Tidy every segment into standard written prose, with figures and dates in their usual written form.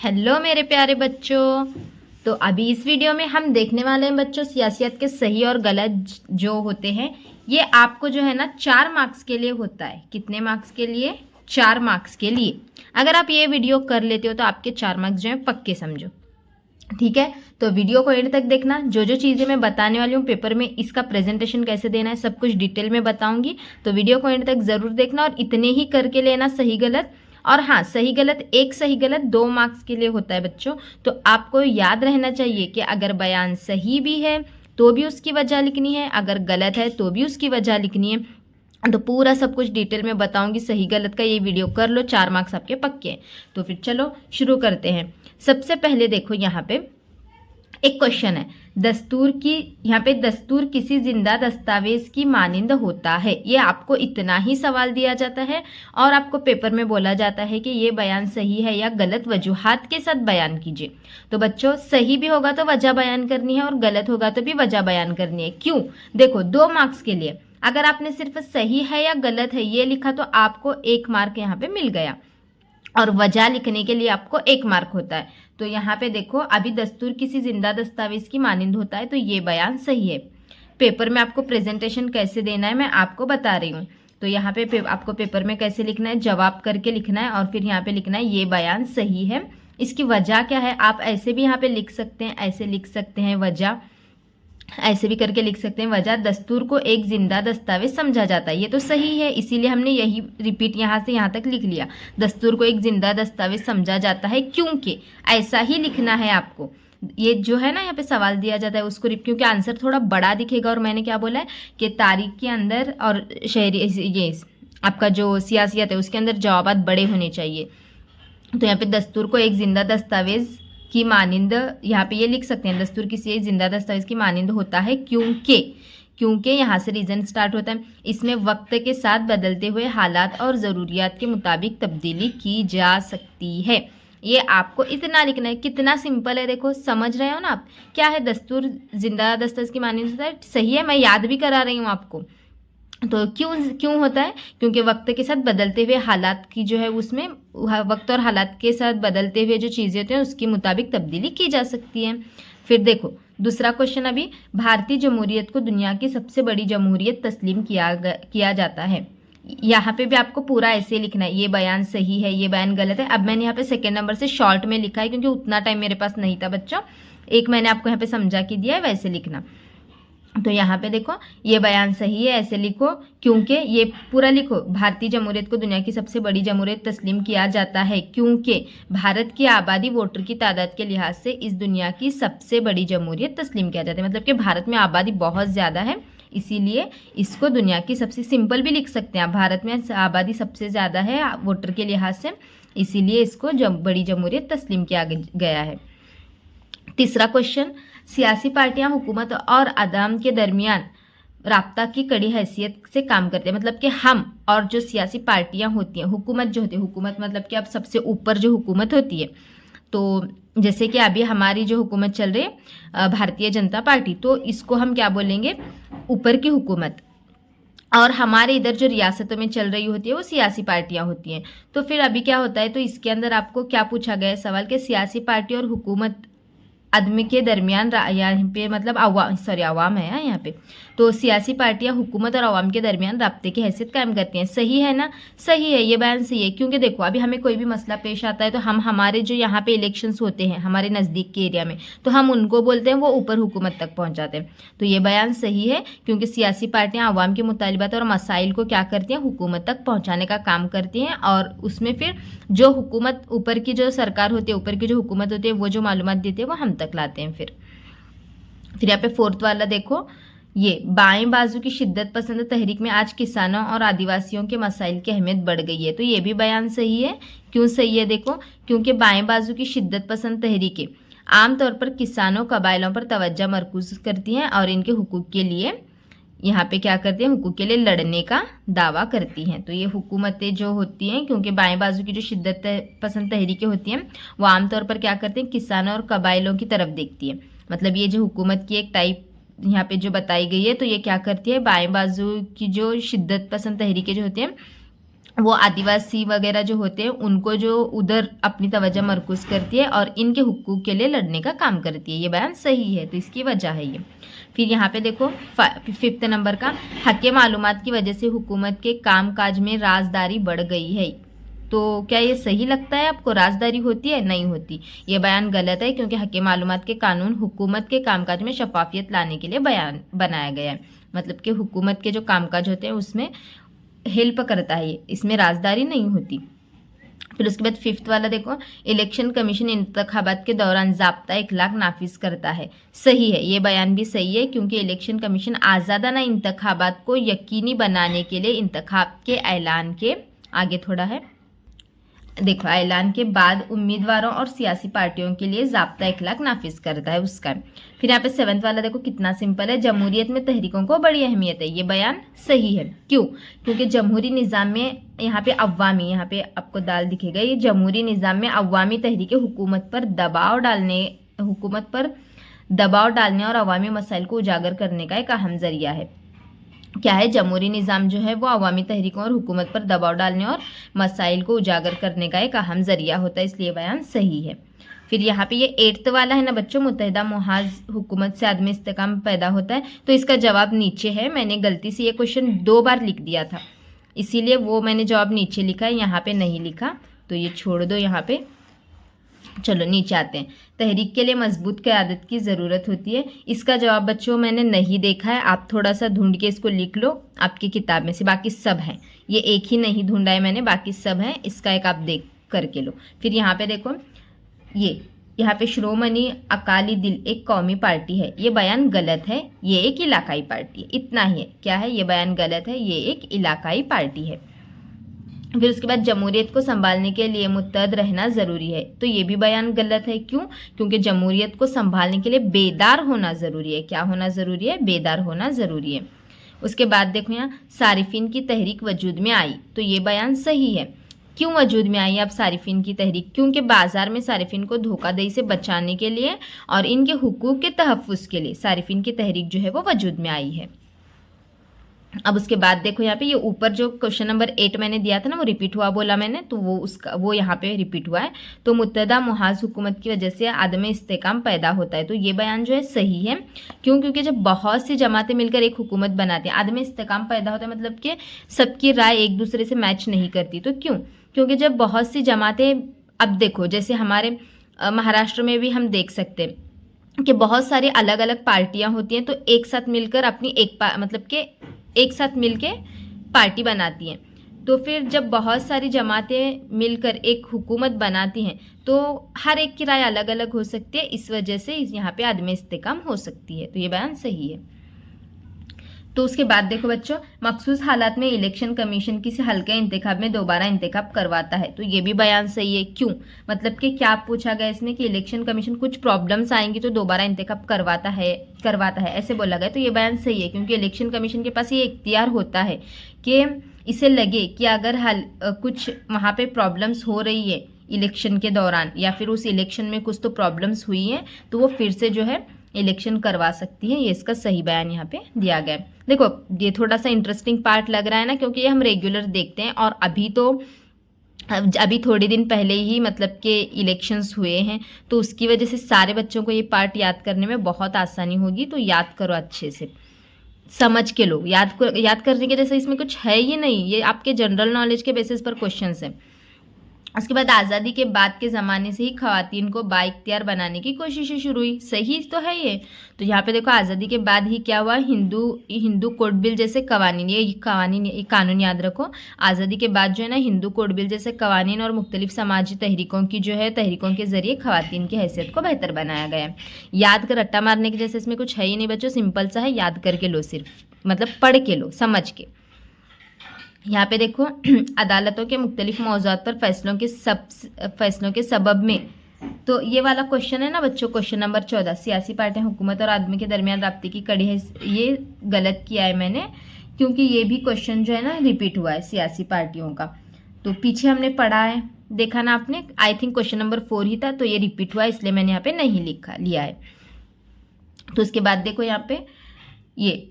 Hello मेरे प्यारे बच्चों। तो अभी इस वीडियो में हम देखने वाले हैं बच्चों सियासत के सही और गलत जो होते हैं। ये आपको जो है ना 4 मार्क्स के लिए होता है। कितने मार्क्स के लिए? 4 मार्क्स के लिए। अगर आप ये वीडियो कर लेते हो तो आपके 4 मार्क्स जो है पक्के समझो। ठीक है, तो वीडियो को एंड तक देखना। जो जो चीज़ें मैं बताने वाली हूँ पेपर में, इसका प्रेजेंटेशन कैसे देना है, सब कुछ डिटेल में बताऊंगी। तो वीडियो को एंड तक ज़रूर देखना और इतने ही करके लेना सही गलत। और हाँ, सही गलत, एक सही गलत 2 मार्क्स के लिए होता है बच्चों। तो आपको याद रहना चाहिए कि अगर बयान सही भी है तो भी उसकी वजह लिखनी है, अगर गलत है तो भी उसकी वजह लिखनी है। तो पूरा सब कुछ डिटेल में बताऊंगी। सही गलत का ये वीडियो कर लो, 4 मार्क्स आपके पक्के हैं। तो फिर चलो शुरू करते हैं। सबसे पहले देखो, यहाँ पे एक क्वेश्चन है, दस्तूर की, यहाँ पे दस्तूर किसी जिंदा दस्तावेज की मानिंद होता है। ये आपको इतना ही सवाल दिया जाता है और आपको पेपर में बोला जाता है कि ये बयान सही है या गलत, वजूहात के साथ बयान कीजिए। तो बच्चों, सही भी होगा तो वजह बयान करनी है और गलत होगा तो भी वजह बयान करनी है। क्यों? देखो, 2 मार्क्स के लिए अगर आपने सिर्फ सही है या गलत है ये लिखा तो आपको 1 मार्क यहाँ पे मिल गया, और वजह लिखने के लिए आपको 1 मार्क होता है। तो यहाँ पे देखो, अभी दस्तूर किसी जिंदा दस्तावेज की मानिंद होता है, तो ये बयान सही है। पेपर में आपको प्रेजेंटेशन कैसे देना है मैं आपको बता रही हूँ। तो यहाँ पे आपको पेपर में कैसे लिखना है, जवाब करके लिखना है और फिर यहाँ पे लिखना है ये बयान सही है। इसकी वजह क्या है, आप ऐसे भी यहाँ पे लिख सकते हैं, ऐसे लिख सकते हैं वजह, ऐसे भी करके लिख सकते हैं वजह। दस्तूर को एक जिंदा दस्तावेज समझा जाता है, ये तो सही है, इसीलिए हमने यही रिपीट यहाँ से यहाँ तक लिख लिया। दस्तूर को एक जिंदा दस्तावेज समझा जाता है क्योंकि, ऐसा ही लिखना है आपको। ये जो है ना यहाँ पे सवाल दिया जाता है उसको, क्योंकि आंसर थोड़ा बड़ा दिखेगा। और मैंने क्या बोला है कि तारीख के अंदर और शहरी, ये आपका जो सियासियत है उसके अंदर जवाबात बड़े होने चाहिए। तो यहाँ पे दस्तूर को एक जिंदा दस्तावेज की मानिंद, यहाँ पे ये लिख सकते हैं, दस्तूर किसी एक जिंदा दस्तावेज की मानिंद होता है क्योंकि यहाँ से रीजन स्टार्ट होता है। इसमें वक्त के साथ बदलते हुए हालात और ज़रूरियात के मुताबिक तब्दीली की जा सकती है। ये आपको इतना लिखना है। कितना सिंपल है, देखो, समझ रहे हो ना आप। क्या है, दस्तूर जिंदा दस्तावेज की मानिंद होता है, सही है, मैं याद भी करा रही हूँ आपको। तो क्यों होता है? क्योंकि वक्त के साथ बदलते हुए हालात की जो है, उसमें वक्त और हालात के साथ बदलते हुए जो चीज़ें होती हैं उसके मुताबिक तब्दीली की जा सकती है। फिर देखो दूसरा क्वेश्चन, अभी भारतीय जमहूरियत को दुनिया की सबसे बड़ी जमहूरियत तस्लीम किया जाता है। यहाँ पे भी आपको पूरा ऐसे लिखना है, ये बयान सही है, ये बयान गलत है। अब मैंने यहाँ पे सेकेंड नंबर से शॉर्ट में लिखा है क्योंकि उतना टाइम मेरे पास नहीं था बच्चों। एक मैंने आपको यहाँ पे समझा के दिया है, वैसे लिखना। तो यहाँ पे देखो, ये बयान सही है, ऐसे लिखो, क्योंकि ये पूरा लिखो। भारतीय जमहूरियत को दुनिया की सबसे बड़ी जमहूरियत तस्लीम किया जाता है क्योंकि भारत की आबादी, वोटर की तादाद के लिहाज से इस दुनिया की सबसे बड़ी जमहूरियत तस्लीम किया जाता है। मतलब कि भारत में आबादी बहुत ज़्यादा है, इसीलिए इसको दुनिया की सबसे, सिंपल भी लिख सकते हैं आप, भारत में आबादी सबसे ज़्यादा है वोटर के लिहाज से, इसीलिए इसको बड़ी जमहूरियत तस्लीम किया गया है। तीसरा क्वेश्चन, सियासी पार्टियां हुकूमत और अवाम के दरमियान राब्ता की कड़ी हैसियत से काम करते हैं। मतलब कि हम और जो सियासी पार्टियां होती हैं, हुकूमत जो होती है, हुकूमत मतलब कि अब सबसे ऊपर जो हुकूमत होती है, तो जैसे कि अभी हमारी जो हुकूमत चल रही है भारतीय जनता पार्टी, तो इसको हम क्या बोलेंगे, ऊपर की हुकूमत। और हमारे इधर जो रियासतों में चल रही होती है वो सियासी पार्टियां होती हैं। तो फिर अभी क्या होता है, तो इसके अंदर आपको क्या पूछा गया है सवाल के, सियासी पार्टी और हुकूमत आदमी के दरमियान, यहाँ पे मतलब आवाम है यहाँ पे। तो सियासी पार्टियां हुकूमत और आवाम के दरमियान राब्ते की हैसियत कायम करती हैं। सही है ना? सही है, ये बयान सही है। क्योंकि देखो, अभी हमें कोई भी मसला पेश आता है तो हम, हमारे जो यहाँ पे इलेक्शंस होते हैं हमारे नज़दीक के एरिया में, तो हम उनको बोलते हैं, वो ऊपर हुकूमत तक पहुँचाते हैं। तो ये बयान सही है क्योंकि सियासी पार्टियाँ आवाम के मुतालिबात और मसाइल को क्या करती हैं, हुकूमत तक पहुँचाने का काम करती हैं। और उसमें फिर जो हुकूमत, ऊपर की जो सरकार होती है, ऊपर की जो हुकूमत होती है, वो जो मालूमात देती है वो हम तक लाते हैं। फिर यहाँ पे फोर्थ वाला देखो, ये बाएं बाजू की शिद्दत पसंद तहरीक में आज किसानों और आदिवासियों के मसाइल की अहमियत बढ़ गई है। तो ये भी बयान सही है। क्यों सही है? देखो, क्योंकि बाएं बाजू की शिद्दत पसंद तहरीकें आमतौर पर किसानों, कबाइलों पर तवज्जो मरकूज करती हैं और इनके हुकूक के लिए, यहाँ पे क्या करती हैं, हुकूक के लिए लड़ने का दावा करती हैं। तो ये हुकूमतें जो होती हैं, क्योंकि बाएं बाजू की जो शिद्दत पसंद तहरीकें होती हैं वो आमतौर पर क्या करते हैं, किसानों और कबाइलों की तरफ देखती है। मतलब ये जो हुकूमत की एक टाइप यहाँ पे जो बताई गई है, तो ये क्या करती है, बाएं बाजू की जो शिद्दत पसंद तहरीकें जो होती हैं वो आदिवासी वगैरह जो होते हैं उनको जो उधर अपनी तवज्जो मरकूज करती है और इनके हुकूक के लिए लड़ने का काम करती है। ये बयान सही है, तो इसकी वजह है ये। फिर यहाँ पे देखो 5th नंबर का, हक़ मालूमात की वजह से हुकूमत के काम काज में राजदारी बढ़ गई है। तो क्या ये सही लगता है आपको? राजदारी होती है? नहीं होती। ये बयान गलत है, क्योंकि हक़ मालूमात के कानून हुकूमत के कामकाज में शफाफियत लाने के लिए बयान बनाया गया है। मतलब कि हुकूमत के जो कामकाज होते हैं उसमें हेल्प करता है, इसमें राजदारी नहीं होती। फिर उसके बाद 5th वाला देखो, इलेक्शन कमीशन इंतखाबात के दौरान ज़ाब्ता इखलाक नाफिज करता है। सही है, ये बयान भी सही है, क्योंकि इलेक्शन कमीशन आज़ादाना इंतखाबात को यकीनी बनाने के लिए इंतखाब के ऐलान के आगे थोड़ा है, देखो ऐलान के बाद उम्मीदवारों और सियासी पार्टियों के लिए ज़ाब्ता इखलाक नाफिज करता है उसका। फिर यहाँ पे 7th वाला देखो कितना सिंपल है, जमहूरियत में तहरीकों को बड़ी अहमियत है। ये बयान सही है। क्यों? क्योंकि जमहूरी निज़ाम में यहाँ पे अवामी, यहाँ पे आपको दाल दिखेगा, ये जमहूरी निज़ाम में अवामी तहरीकें हुकूमत पर दबाव डालने और अवामी मसाइल को उजागर करने का एक अहम जरिया है। क्या है? जमहूरी निज़ाम जो है वो अवामी तहरीकों और हुकूमत पर दबाव डालने और मसाइल को उजागर करने का एक अहम जरिया होता है, इसलिए बयान सही है। फिर यहाँ पे ये 8th वाला है ना बच्चों, मुत्तहिदा मुहाज हुकूमत से आदमी इस्तेकाम पैदा होता है, तो इसका जवाब नीचे है। मैंने गलती से ये क्वेश्चन 2 बार लिख दिया था, इसीलिए वो मैंने जवाब नीचे लिखा है, यहाँ पे नहीं लिखा, तो ये छोड़ दो यहाँ पे। चलो नीचे आते हैं। तहरीक के लिए मजबूत क़यादत की ज़रूरत होती है। इसका जवाब बच्चों मैंने नहीं देखा है, आप थोड़ा सा ढूंढ के इसको लिख लो आपकी किताब में से, बाकी सब हैं, ये एक ही नहीं ढूंढा है मैंने, बाकी सब हैं, इसका एक आप देख करके लो। फिर यहाँ पे देखो, ये यहाँ पे श्रोमणी अकाली दल एक कौमी पार्टी है, ये बयान गलत है, ये एक इलाकाई पार्टी है। इतना ही है, क्या है? ये बयान गलत है, ये एक इलाकाई पार्टी है। फिर उसके बाद जमहूरियत को संभालने के लिए मुत्तहद रहना ज़रूरी है, तो ये भी बयान गलत है। क्यों? क्योंकि जमहूरियत को संभालने के लिए बेदार होना ज़रूरी है। क्या होना ज़रूरी है? बेदार होना ज़रूरी है। उसके बाद देखो यहाँ, सारिफिन की तहरीक वजूद में आई, तो ये बयान सही है। क्यों वजूद में आई अब सारिफिन की तहरीक? क्योंकि बाज़ार में सारिफिन को धोखाधड़ी से बचाने के लिए और इनके हुकूक के तहफ़्फ़ुज़ के लिए सारिफिन की तहरीक जो है वो वजूद में आई है। अब उसके बाद देखो यहाँ पे, ये ऊपर जो क्वेश्चन नंबर 8 मैंने दिया था ना, वो रिपीट हुआ बोला मैंने, तो वो यहाँ पे रिपीट हुआ है। तो मुत्तहदा मुहाज हुकूमत की वजह से आदम इस्तेकाम पैदा होता है, तो ये बयान जो है सही है। क्यों? क्योंकि जब बहुत सी जमातें मिलकर एक हुकूमत बनाती हैं, आदम इस्तेकाम पैदा होता है, मतलब कि सबकी राय एक दूसरे से मैच नहीं करती। तो क्यों? क्योंकि जब बहुत सी जमातें, अब देखो जैसे हमारे महाराष्ट्र में भी हम देख सकते हैं कि बहुत सारी अलग अलग पार्टियाँ होती हैं, तो एक साथ मिलकर अपनी मतलब कि एक साथ मिलके पार्टी बनाती हैं। तो फिर जब बहुत सारी जमातें मिलकर एक हुकूमत बनाती हैं, तो हर एक की राय अलग अलग हो सकती है, इस वजह से यहाँ पे आदम इस्तेकाम हो सकती है, तो ये बयान सही है। तो उसके बाद देखो बच्चों, मखसूस हालात में इलेक्शन कमीशन किसी हल्के इंतखाब में दोबारा इंतखाब करवाता है, तो ये भी बयान सही है। क्यों? मतलब कि क्या पूछा गया इसमें कि इलेक्शन कमीशन कुछ प्रॉब्लम्स आएंगी तो दोबारा इंतखाब करवाता है ऐसे बोला गया, तो ये बयान सही है। क्योंकि इलेक्शन कमीशन के पास ये इख्तियार होता है कि इसे लगे कि अगर कुछ वहाँ पे प्रॉब्लम्स हो रही है इलेक्शन के दौरान, या फिर उस इलेक्शन में कुछ तो प्रॉब्लम्स हुई हैं, तो वो फिर से जो है इलेक्शन करवा सकती है। ये इसका सही बयान यहाँ पे दिया गया है। देखो ये थोड़ा सा इंटरेस्टिंग पार्ट लग रहा है ना, क्योंकि ये हम रेगुलर देखते हैं, और अभी थोड़े दिन पहले ही मतलब कि इलेक्शंस हुए हैं, तो उसकी वजह से सारे बच्चों को ये पार्ट याद करने में बहुत आसानी होगी। तो याद करो, अच्छे से समझ के लो। याद करने के जैसे इसमें कुछ है ही नहीं, ये आपके जनरल नॉलेज के बेसिस पर क्वेश्चंस हैं। उसके बाद आज़ादी के बाद के ज़माने से ही ख़वातीन को बाइख्तियार बनाने की कोशिशें शुरू हुई। सही तो है ये। तो यहाँ पे देखो, आज़ादी के बाद ही क्या हुआ, हिंदू कोड बिल जैसे कवानीन, ये कानून याद रखो। आज़ादी के बाद जो है ना, हिंदू कोड बिल जैसे कवानीन और मुख्तलिफ समाजी तहरीकों के ज़रिए ख़वातीन की हैसियत को बेहतर बनाया गया। याद कर, रट्टा मारने के जैसे इसमें कुछ है ही नहीं बच्चों, सिंपल सा है, याद करके लो, सिर्फ मतलब पढ़ के लो, समझ के। यहाँ पे देखो, अदालतों के मुख्तलिफ मौज़ूआत पर फैसलों के सबब में, तो ये वाला क्वेश्चन है ना बच्चों, क्वेश्चन नंबर 14, सियासी पार्टियां हुकूमत और आदमी के दरमियान राब्ते की कड़ी है, ये गलत किया है मैंने, क्योंकि ये भी क्वेश्चन जो है ना रिपीट हुआ है सियासी पार्टियों का। तो पीछे हमने पढ़ा है, देखा ना आपने, आई थिंक क्वेश्चन नंबर 4 ही था, तो ये रिपीट हुआ है, इसलिए मैंने यहाँ पे नहीं लिया है। तो उसके बाद देखो यहाँ पे, ये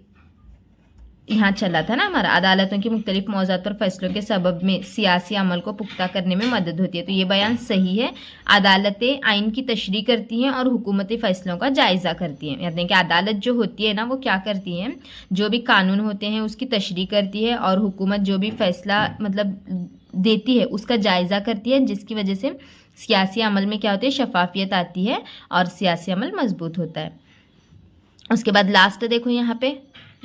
यहाँ चला था ना हमारा, अदालतों की मुख्तलिफ मौज़ूआत और फैसलों के सबब में सियासी अमल को पुख्ता करने में मदद होती है। तो ये बयान सही है। अदालतें आइन की तशरीह करती हैं और हुकूमती फ़ैसलों का जायज़ा करती हैं। यानी कि अदालत जो होती है ना, वो क्या करती हैं, जो भी कानून होते हैं उसकी तशरीह करती है और हुकूमत जो भी फ़ैसला मतलब देती है उसका जायज़ा करती है, जिसकी वजह से सियासी अमल में क्या होती है, शफाफियत आती है और सियासी अमल मजबूत होता है। उसके बाद लास्ट देखो यहाँ पे,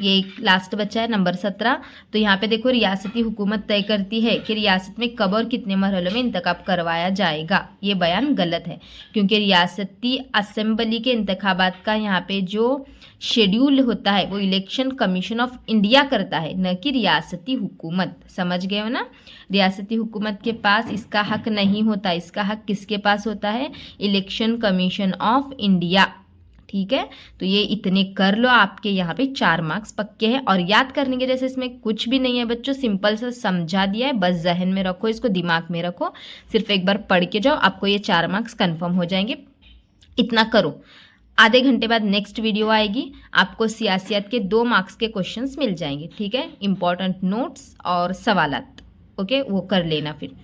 ये एक लास्ट बचा है नंबर 17। तो यहाँ पे देखो रियासती हुकूमत तय करती है कि रियासत में कब और कितने मरहलों में इंतखाब करवाया जाएगा। ये बयान गलत है, क्योंकि रियासती असेंबली के इंतखाबात का यहाँ पे जो शेड्यूल होता है वो इलेक्शन कमीशन ऑफ इंडिया करता है, न कि रियासती हुकूमत। समझ गए हो ना, रियासती हुकूमत के पास इसका हक नहीं होता। इसका हक किसके पास होता है, इलेक्शन कमीशन ऑफ इंडिया। ठीक है, तो ये इतने कर लो, आपके यहाँ पे 4 मार्क्स पक्के हैं। और याद करने के जैसे इसमें कुछ भी नहीं है बच्चों, सिंपल सा समझा दिया है, बस जहन में रखो, इसको दिमाग में रखो, सिर्फ एक बार पढ़ के जाओ, आपको ये 4 मार्क्स कंफर्म हो जाएंगे। इतना करो। आधे घंटे बाद नेक्स्ट वीडियो आएगी, आपको सियासियत के 2 मार्क्स के क्वेश्चंस मिल जाएंगे। ठीक है, इंपॉर्टेंट नोट्स और सवालात, ओके, वो कर लेना फिर।